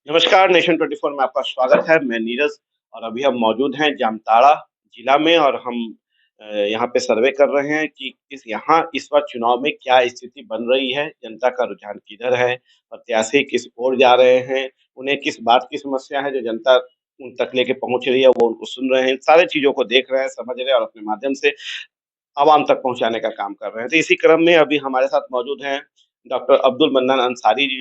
नमस्कार, नेशन 24 में आपका स्वागत है। मैं नीरज और अभी हम मौजूद हैं जामताड़ा जिला में और हम यहाँ पे सर्वे कर रहे हैं कि इस बार चुनाव में क्या स्थिति बन रही है, जनता का रुझान किधर है, प्रत्याशी किस ओर जा रहे हैं, उन्हें किस बात की समस्या है जो जनता उन तक लेके पहुँच रही है, वो उनको सुन रहे हैं। सारी चीज़ों को देख रहे हैं, समझ रहे हैं और अपने माध्यम से आवाम तक पहुँचाने का काम कर रहे हैं। तो इसी क्रम में अभी हमारे साथ मौजूद हैं डॉक्टर अब्दुल मन्नान अंसारी जी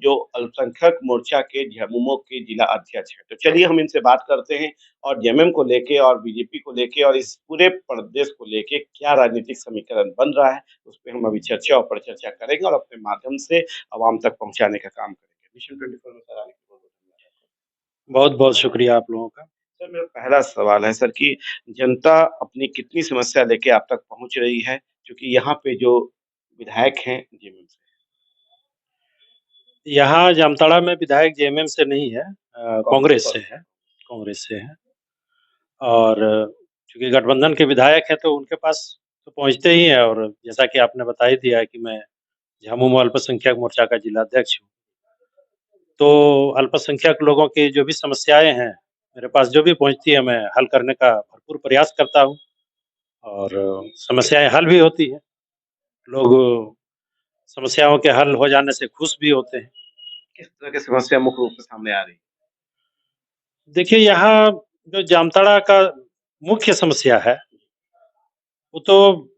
जो अल्पसंख्यक मोर्चा के झामुमो के जिला अध्यक्ष हैं। तो चलिए हम इनसे बात करते हैं और जेएमएम को लेके और बीजेपी को लेके और इस पूरे प्रदेश को लेके क्या राजनीतिक समीकरण बन रहा है, उस पे हम अभी चर्चा और परिचर्चा करेंगे और अपने माध्यम से आवाम तक पहुँचाने का काम करेंगे। मिशन 24 में सर आने के बहुत-बहुत धन्यवाद आपका। बहुत-बहुत शुक्रिया आप लोगों का। सर मेरा पहला सवाल है सर कि जनता अपनी कितनी समस्या लेके आप तक पहुँच रही है? क्योंकि यहाँ पे जो विधायक हैं जेएमएम से। यहाँ जामताड़ा में विधायक जेएमएम से नहीं है, कांग्रेस से है, कांग्रेस से है। और चूँकि गठबंधन के विधायक हैं तो उनके पास तो पहुँचते ही हैं और जैसा कि आपने बता ही दिया है कि मैं झामुमो अल्पसंख्यक मोर्चा का जिलाध्यक्ष हूँ। तो अल्पसंख्यक लोगों की जो भी समस्याएँ हैं, मेरे पास जो भी पहुँचती है मैं हल करने का भरपूर प्रयास करता हूँ और समस्याएँ हल भी होती हैं। लोग समस्याओं के हल हो जाने से खुश भी होते हैं। किस तरह की समस्या मुख्य रूप से सामने आ रही है? देखिए, यहाँ जो जामताड़ा का मुख्य समस्या है, वो तो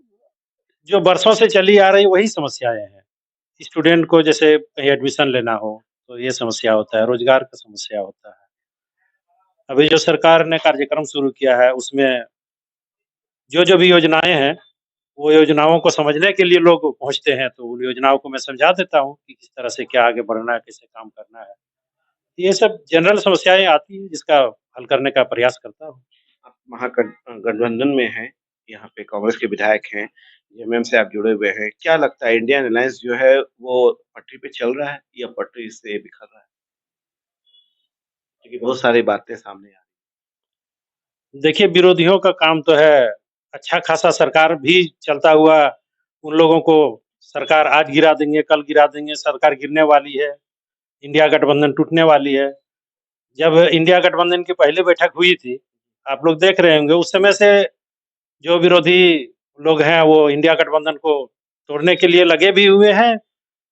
जो बरसों से चली आ रही वही समस्याएँ हैं। स्टूडेंट को जैसे कहीं एडमिशन लेना हो, तो ये समस्या होता है, रोज़गार का समस्या होता है। अभी जो सरकार ने कार्यक्रम शुरू किया है, उसमें जो-जो भी योजनाएँ हैं, वो योजनाओं को समझने के लिए लोग पहुँचते हैं, तो उन योजनाओं को मैं समझा देता हूँ कि किस तरह से क्या आगे बढ़ना है, कैसे काम करना है। ये सब जनरल समस्याएँ आती हैं, जिसका हल करने का प्रयास करता हूँ। आप गठबंधन में हैं, यहाँ पे कांग्रेस के विधायक हैं, जेएमएम से आप जुड़े हुए हैं। क्या लगता है इंडियन अलायंस जो है वो पटरी पे चल रहा है या पटरी से बिखर रहा है? क्योंकि बहुत सारी बातें सामने आ देखिए, विरोधियों का काम तो है अच्छा खासा सरकार भी चलता हुआ उन लोगों को सरकार आज गिरा देंगे, कल गिरा देंगे, सरकार गिरने वाली है, इंडिया गठबंधन टूटने वाली है। जब इंडिया गठबंधन की पहली बैठक हुई थी, आप लोग देख रहे होंगे उस समय से जो विरोधी लोग हैं वो इंडिया गठबंधन को तोड़ने के लिए लगे भी हुए हैं,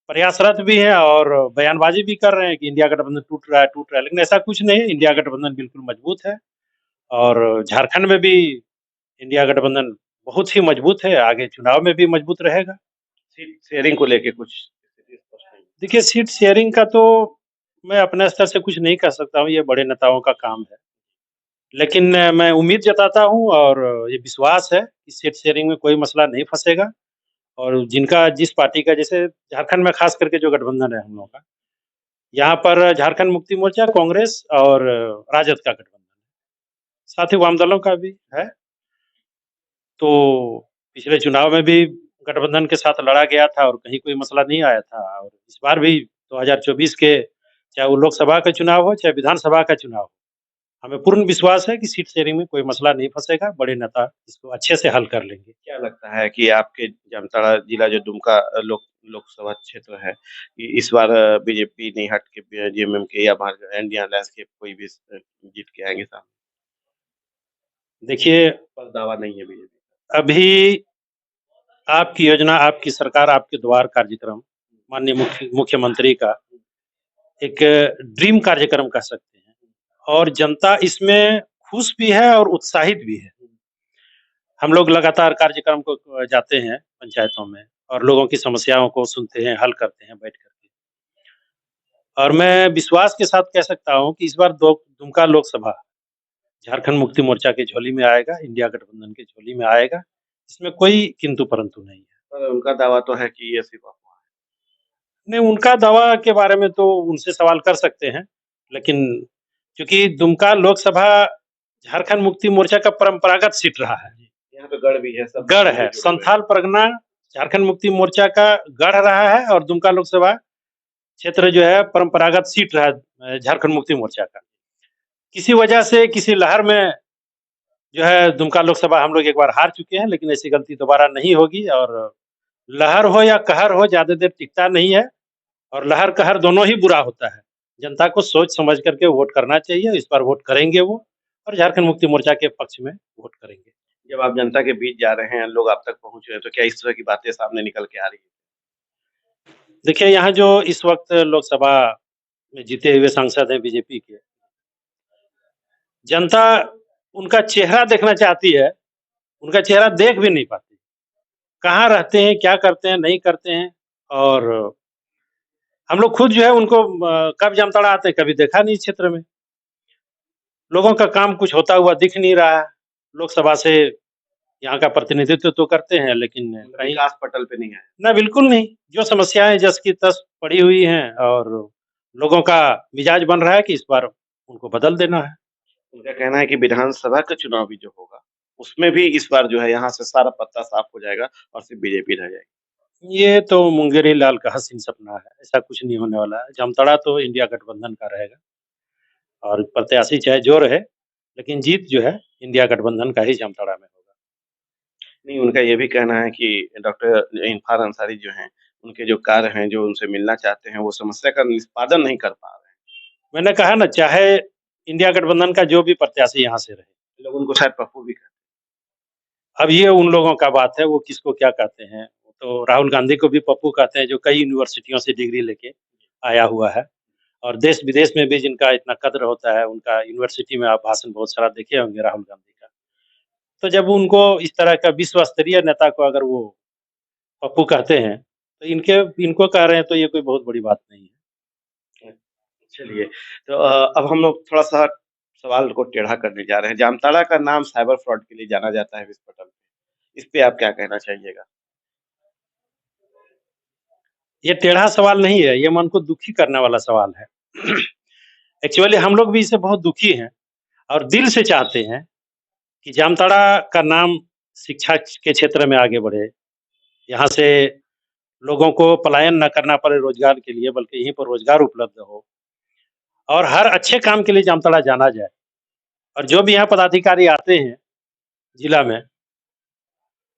प्रयासरत भी हैं और बयानबाज़ी भी कर रहे हैं कि इंडिया गठबंधन टूट रहा है, लेकिन ऐसा कुछ नहीं है, इंडिया गठबंधन बिल्कुल मजबूत है और झारखंड में भी इंडिया गठबंधन बहुत ही मजबूत है, आगे चुनाव में भी मजबूत रहेगा। सीट शेयरिंग को लेके कुछ स्थिति स्पष्ट नहीं है। देखिए, सीट शेयरिंग का तो मैं अपने स्तर से कुछ नहीं कह सकता हूँ, ये बड़े नेताओं का काम है। लेकिन मैं उम्मीद जताता हूँ और ये विश्वास है कि सीट शेयरिंग में कोई मसला नहीं फँसेगा और जिनका जिस पार्टी का जैसे झारखंड में ख़ास करके जो गठबंधन है हम लोगों का, यहाँ पर झारखंड मुक्ति मोर्चा, कांग्रेस और राजद का गठबंधन है, साथ ही वाम दलों का भी है। तो पिछले चुनाव में भी गठबंधन के साथ लड़ा गया था और कहीं कोई मसला नहीं आया था और इस बार भी 2024 के चाहे वो लोकसभा का चुनाव हो, चाहे विधानसभा का चुनाव हो, हमें पूर्ण विश्वास है कि सीट शेयरिंग में कोई मसला नहीं फँसेगा, बड़े नेता इसको अच्छे से हल कर लेंगे। क्या लगता है कि आपके जामताड़ा जिला जो दुमका लोकसभा क्षेत्र है, कि इस बार बीजेपी नहीं हट के जेएमएम के या इंडियन अलायंस के कोई भी जीत के आएँगे सामने? देखिए, पर दावा नहीं है बीजेपी अभी आपकी योजना, आपकी सरकार, आपके द्वार कार्यक्रम माननीय मुख्यमंत्री का एक ड्रीम कार्यक्रम कह सकते हैं और जनता इसमें खुश भी है और उत्साहित भी है। हम लोग लगातार कार्यक्रम को जाते हैं पंचायतों में और लोगों की समस्याओं को सुनते हैं, हल करते हैं बैठ कर के। और मैं विश्वास के साथ कह सकता हूँ कि इस बार दो दुमका लोकसभा झारखंड मुक्ति मोर्चा की झोली में आएगा, इंडिया गठबंधन की झोली में आएगा। इसमें कोई किंतु परंतु नहीं है। पर उनका दावा तो है कि ये सिर्फ अफ़वाह है। नहीं, उनका दावा के बारे में तो उनसे सवाल कर सकते हैं, लेकिन चूँकि दुमका लोकसभा झारखंड मुक्ति मोर्चा का परंपरागत सीट रहा है। यहाँ पे गढ़ भी है, सब गढ़ जुड़े है, हुए हैं। संथाल परगना झारखंड मुक्ति मोर्चा का गढ़ रहा है और दुमका लोकसभा क्षेत्र जो है परंपरागत सीट रहा है झारखंड मुक्ति मोर्चा का। किसी वजह से किसी लहर में जो है दुमका लोकसभा हम लोग एक बार हार चुके हैं, लेकिन ऐसी गलती दोबारा नहीं होगी और लहर हो या कहर हो ज़्यादा देर टिकता नहीं है और लहर कहर दोनों ही बुरा होता है। जनता को सोच समझ करके वोट करना चाहिए। इस बार वोट करेंगे वो और झारखंड मुक्ति मोर्चा के पक्ष में वोट करेंगे। जब आप जनता के बीच जा रहे हैं, लोग आप तक पहुँच रहे हैं, तो क्या इस तरह की बातें सामने निकल के आ रही हैं? देखिए, यहाँ जो इस वक़्त लोकसभा में जीते हुए सांसद हैं बीजेपी के, जनता उनका चेहरा देखना चाहती है, उनका चेहरा देख भी नहीं पाती। कहाँ रहते हैं, क्या करते हैं, नहीं करते हैं और हम लोग खुद जो है उनको कब जामताड़ा आते हैं, कभी देखा नहीं इस क्षेत्र में। लोगों का काम कुछ होता हुआ दिख नहीं रहा है। लोकसभा से यहाँ का प्रतिनिधित्व तो करते हैं लेकिन मतलब कहीं विकास पटल पे नहीं आए। ना बिल्कुल नहीं। जो समस्याएँ जस की तस पड़ी हुई हैं और लोगों का मिजाज बन रहा है कि इस बार उनको बदल देना है। उनका कहना है कि विधानसभा का चुनाव भी जो होगा, उसमें भी इस बार जो है यहाँ से सारा पत्ता साफ हो जाएगा और सिर्फ बीजेपी रह जाएगी। ये तो मुंगेरी लाल का हसीन सपना है, ऐसा कुछ नहीं होने वाला है। जामताड़ा तो इंडिया गठबंधन का रहेगा और प्रत्याशी चाहे जो रहे, लेकिन जीत जो है इंडिया गठबंधन का ही जामताड़ा में होगा। नहीं, उनका ये भी कहना है कि डॉक्टर इरफान अंसारी जो हैं, उनके जो कार्य हैं, जो उनसे मिलना चाहते हैं, वो समस्या का निष्पादन नहीं कर पा रहे हैं। मैंने कहा ना, चाहे इंडिया गठबंधन का जो भी प्रत्याशी यहाँ से रहे, लोग उनको शायद पप्पू भी कहते अब ये उन लोगों का बात है, वो किसको क्या कहते हैं। तो राहुल गांधी को भी पप्पू कहते हैं, जो कई यूनिवर्सिटियों से डिग्री लेके आया हुआ है और देश-विदेश में भी जिनका इतना कद्र होता है, उनका यूनिवर्सिटी में आप भाषण बहुत सारा देखे होंगे राहुल गांधी का। तो जब उनको इस तरह का विश्व स्तरीय नेता को अगर वो पप्पू कहते हैं, तो इनको कह रहे हैं तो ये कोई बहुत बड़ी बात नहीं है। हैं। चलिए, तो अब हम लोग थोड़ा-सा सवाल को टेढ़ा करने जा रहे हैं। जामताड़ा का नाम साइबर फ्रॉड के लिए जाना जाता है विश्व पटल पे। इस पे आप क्या कहना चाहिएगा? ये टेढ़ा सवाल नहीं है, ये मन को दुखी करने वाला सवाल है। एक्चुअली हम लोग भी इससे बहुत दुखी हैं और दिल से चाहते हैं कि जामताड़ा का नाम शिक्षा के क्षेत्र में आगे बढ़े। यहाँ से लोगों को पलायन ना करना पड़े रोजगार के लिए, बल्कि यहीं पर रोजगार उपलब्ध हो और हर अच्छे काम के लिए जामताड़ा जाना जाए। और जो भी यहाँ पदाधिकारी आते हैं जिला में,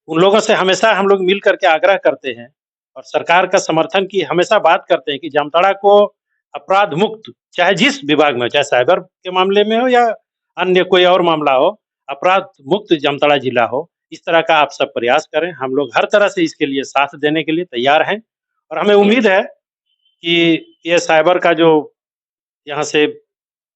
उन लोगों से हमेशा हम लोग मिल करके आग्रह करते हैं और सरकार का समर्थन की हमेशा बात करते हैं कि जामताड़ा को अपराध मुक्त, चाहे जिस विभाग में हो, चाहे साइबर के मामले में हो या अन्य कोई और मामला हो, अपराध मुक्त जामताड़ा जिला हो। इस तरह का आप सब प्रयास करें। हम लोग हर तरह से इसके लिए साथ देने के लिए तैयार हैं और हमें उम्मीद है कि ये साइबर का जो यहाँ से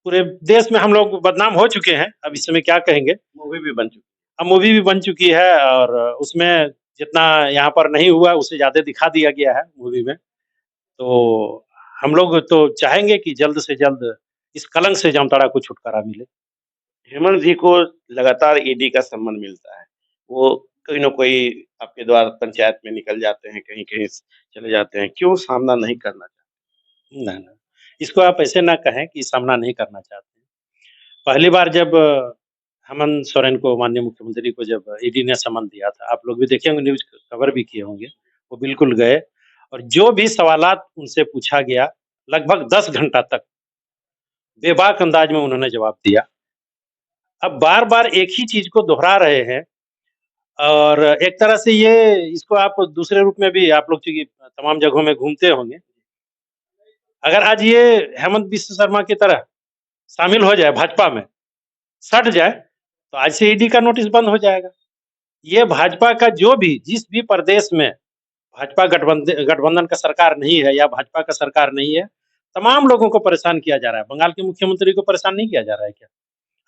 पूरे देश में हम लोग बदनाम हो चुके हैं, अब इस समय क्या कहेंगे। मूवी भी बन चुकी अब मूवी भी बन चुकी है और उसमें जितना यहाँ पर नहीं हुआ उससे ज़्यादा दिखा दिया गया है मूवी में। तो हम लोग तो चाहेंगे कि जल्द से जल्द इस कलंक से जामताड़ा को छुटकारा मिले। है। हेमंत जी को लगातार ईडी का सम्मन मिलता है। वो कोई न कोई आपके द्वारा पंचायत में निकल जाते हैं, कहीं-कहीं चले जाते हैं। क्यों सामना नहीं करना चाहते? ना, ना, इसको आप ऐसे ना कहें कि सामना नहीं करना चाहते हैं। पहली बार जब हेमंत सोरेन को, माननीय मुख्यमंत्री को जब ईडी ने समन दिया था, आप लोग भी देखे होंगे, न्यूज़ कवर भी किए होंगे। वो बिल्कुल गए और जो भी सवालात उनसे पूछा गया, लगभग 10 घंटा तक बेबाक अंदाज में उन्होंने जवाब दिया। अब बार-बार एक ही चीज़ को दोहरा रहे हैं और एक तरह से ये इसको आप दूसरे रूप में भी आप लोग चूँकि तमाम जगहों में घूमते होंगे। अगर आज ये हेमंत बिस्व शर्मा की तरह शामिल हो जाए भाजपा में, सट जाए, तो आज से ईडी का नोटिस बंद हो जाएगा। ये भाजपा का जो भी जिस भी प्रदेश में भाजपा गठबंधन का सरकार नहीं है या भाजपा का सरकार नहीं है, तमाम लोगों को परेशान किया जा रहा है। बंगाल के मुख्यमंत्री को परेशान नहीं किया जा रहा है क्या?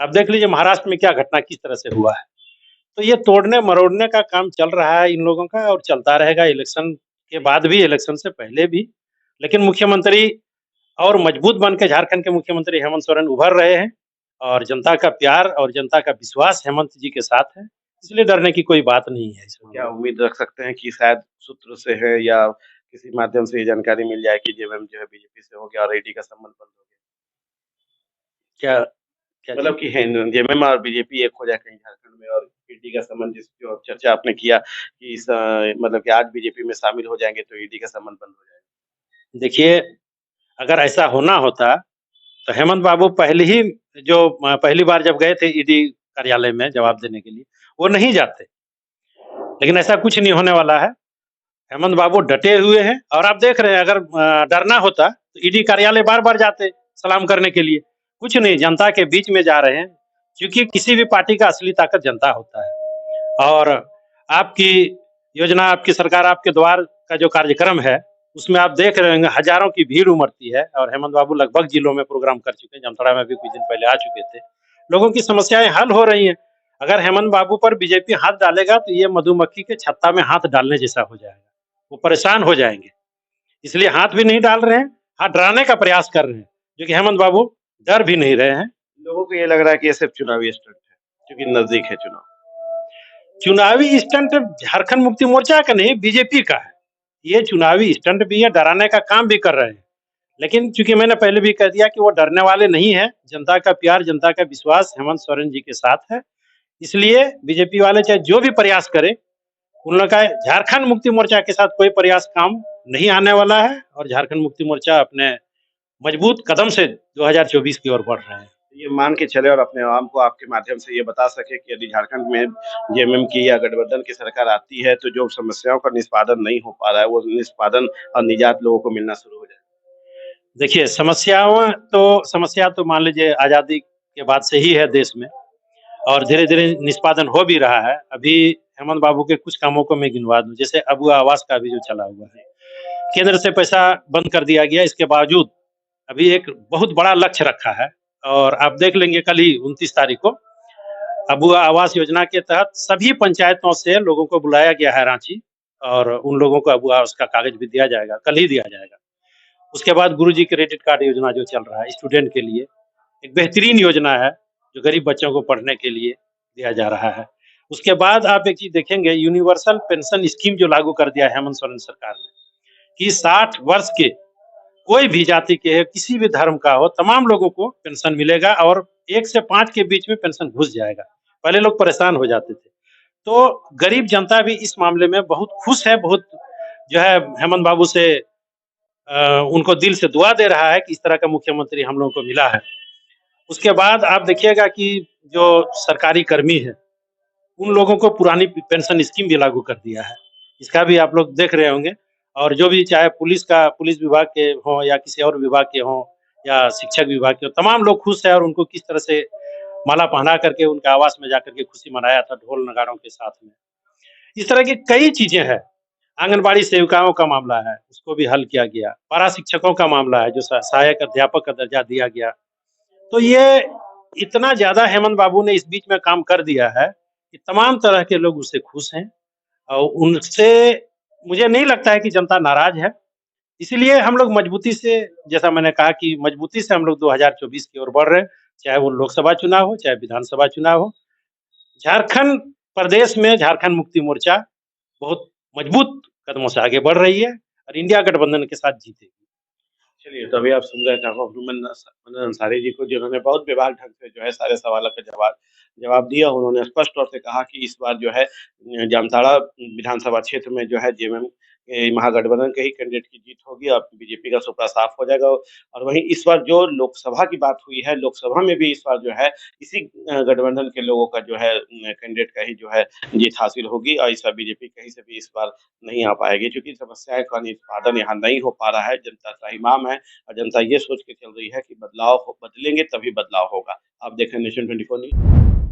आप देख लीजिए महाराष्ट्र में क्या घटना किस तरह से हुआ है। तो ये तोड़ने-मरोड़ने का काम चल रहा है इन लोगों का और चलता रहेगा इलेक्शन के बाद भी, इलेक्शन से पहले भी। लेकिन मुख्यमंत्री और मजबूत बन के झारखंड के मुख्यमंत्री हेमंत सोरेन उभर रहे हैं और जनता का प्यार और जनता का विश्वास हेमंत जी के साथ है। इसलिए डरने की कोई बात नहीं है इस मामले क्या में। उम्मीद रख सकते हैं कि शायद सूत्र से है या किसी माध्यम से ये जानकारी मिल जाए कि जेएमएम जो है बीजेपी से हो गया और ईडी का संबंध बंद हो गया? क्या क्या चीज़? मतलब कि है जेएमएम और बीजेपी एक हो जाए कहीं झारखंड में और ईडी का संबंध जिस जो चर्चा आपने किया कि मतलब कि आज बीजेपी में शामिल हो जाएँगे तो ईडी का संबंध बंद हो जाएगा। देखिए, अगर ऐसा होना होता, तो हेमंत बाबू पहली बार जब गए थे ईडी कार्यालय में जवाब देने के लिए, वो नहीं जाते। लेकिन ऐसा कुछ नहीं होने वाला है। हेमंत बाबू डटे हुए हैं और आप देख रहे हैं, अगर डरना होता, तो ईडी कार्यालय बार-बार जाते। सलाम करने के लिए। कुछ नहीं, जनता के बीच में जा रहे हैं, क्योंकि किसी भी पार्टी का असली ताकत जनता होता है। और आपकी योजना, आपकी सरकार, आपके द्वार का जो कार्यक्रम है, उसमें आप देख रहे होंगे हज़ारों की भीड़ उमड़ती है और हेमंत बाबू लगभग जिलों में प्रोग्राम कर चुके हैं, जामताड़ा में भी कुछ दिन पहले आ चुके थे। लोगों की समस्याएँ हल हो रही हैं। अगर हेमंत बाबू पर बीजेपी हाथ डालेगा तो ये मधुमक्खी के छत्ता में हाथ डालने जैसा हो जाएगा। वो परेशान हो जाएँगे। इसलिए हाथ भी नहीं डाल रहे हैं, हाथ डराने का प्रयास कर रहे हैं, जो कि हेमंत बाबू डर भी नहीं रहे हैं। लोगों को ये लग रहा है कि ये सिर्फ चुनावी स्टंट है, क्योंकि नजदीक है चुनाव। चुनावी स्टंट झारखंड मुक्ति मोर्चा का नहीं, बीजेपी का है। ये चुनावी स्टंट भी है, डराने का काम भी कर रहे हैं। लेकिन चूंकि मैंने पहले भी कह दिया कि वो डरने वाले नहीं है। जनता का प्यार, जनता का विश्वास हेमंत सोरेन जी के साथ है। इसलिए बीजेपी वाले चाहे जो भी प्रयास करें, उन लोगों का झारखंड मुक्ति मोर्चा के साथ कोई प्रयास काम नहीं आने वाला है और झारखंड मुक्ति मोर्चा अपने मजबूत कदम से 2024 की ओर बढ़ रहे हैं। ये मान के चले और अपने आवाम को आपके माध्यम से ये बता सके कि यदि झारखंड में जेएमएम की या गठबंधन की सरकार आती है, तो जो समस्याओं का निष्पादन नहीं हो पा रहा है, वो निष्पादन और निजात लोगों को मिलना शुरू हो जाए। देखिए, समस्या तो मान लीजिए आज़ादी के बाद से ही है देश में और धीरे-धीरे निष्पादन हो भी रहा है। अभी हेमंत बाबू के कुछ कामों को मैं गिनवा दूँ, जैसे अबुआ आवास का अभी जो चला हुआ है। केंद्र से पैसा बंद कर दिया गया, इसके बावजूद अभी एक बहुत बड़ा लक्ष्य रखा है और आप देख लेंगे कल ही 29 तारीख को अबुआ आवास योजना के तहत सभी पंचायतों से लोगों को बुलाया गया है रांची और उन लोगों को अबुआ आवास का कागज भी दिया जाएगा, कल ही दिया जाएगा। उसके बाद गुरुजी क्रेडिट कार्ड योजना जो चल रहा है स्टूडेंट के लिए, एक बेहतरीन योजना है जो गरीब बच्चों को पढ़ने के लिए दिया जा रहा है। उसके बाद आप एक चीज देखेंगे, यूनिवर्सल पेंशन स्कीम जो लागू कर दिया है हेमंत सोरेन सरकार ने, कि 60 वर्ष के कोई भी जाति के है, किसी भी धर्म का हो, तमाम लोगों को पेंशन मिलेगा और 1 से 5 के बीच में पेंशन घुस जाएगा। पहले लोग परेशान हो जाते थे। तो गरीब जनता भी इस मामले में बहुत खुश है, बहुत जो है हेमंत बाबू से उनको दिल से दुआ दे रहा है कि इस तरह का मुख्यमंत्री हम लोगों को मिला है। उसके बाद आप देखिएगा कि जो सरकारी कर्मी है, उन लोगों को पुरानी पेंशन स्कीम भी लागू कर दिया है। इसका भी आप लोग देख रहे होंगे और जो भी चाहे पुलिस विभाग के हों या किसी और विभाग के हों या शिक्षक विभाग के हों, तमाम लोग खुश हैं और उनको किस तरह से माला पहना करके उनके आवास में जाकर के खुशी मनाया था ढोल नगाड़ों के साथ में। इस तरह की कई चीजें हैं। आंगनबाड़ी सेविकाओं का मामला है, उसको भी हल किया गया। पारा शिक्षकों का मामला है, जो सहायक अध्यापक का दर्जा दिया गया। तो ये इतना ज़्यादा हेमंत बाबू ने इस बीच में काम कर दिया है कि तमाम तरह के लोग उससे खुश हैं और उनसे मुझे नहीं लगता है कि जनता नाराज़ है। इसीलिए हम लोग मजबूती से, जैसा मैंने कहा कि मजबूती से हम लोग 2024 की ओर बढ़ रहे हैं, चाहे वो लोकसभा चुनाव हो, चाहे विधानसभा चुनाव हो। झारखंड प्रदेश में झारखंड मुक्ति मोर्चा बहुत मजबूत कदमों से आगे बढ़ रही है और इंडिया गठबंधन के साथ जीतेगी। चलिए, तो अभी आप सुन रहे थे मनोज अंसारी जी को, जिन्होंने बहुत बेबाक ढंग से जो है सारे सवालों का जवाब जवाब दिया। उन्होंने स्पष्ट तौर से कहा कि इस बार जो है जामताड़ा विधानसभा क्षेत्र में जो है जेएमएम महागठबंधन के ही कैंडिडेट की जीत होगी और बीजेपी का सुपड़ा साफ हो जाएगा। और वहीं इस बार जो लोकसभा की बात हुई है, लोकसभा में भी इस बार जो है इसी गठबंधन के लोगों का जो है कैंडिडेट का ही जो है जीत हासिल होगी और इस बार बीजेपी कहीं से भी इस बार नहीं आ पाएगी, क्योंकि समस्याएं का निष्पादन यहाँ नहीं हो पा रहा है। जनता त्राहिमाम है और जनता ये सोच के चल रही है कि बदलेंगे तभी बदलाव होगा। आप देख रहे हैं नेशन 24 न्यूज।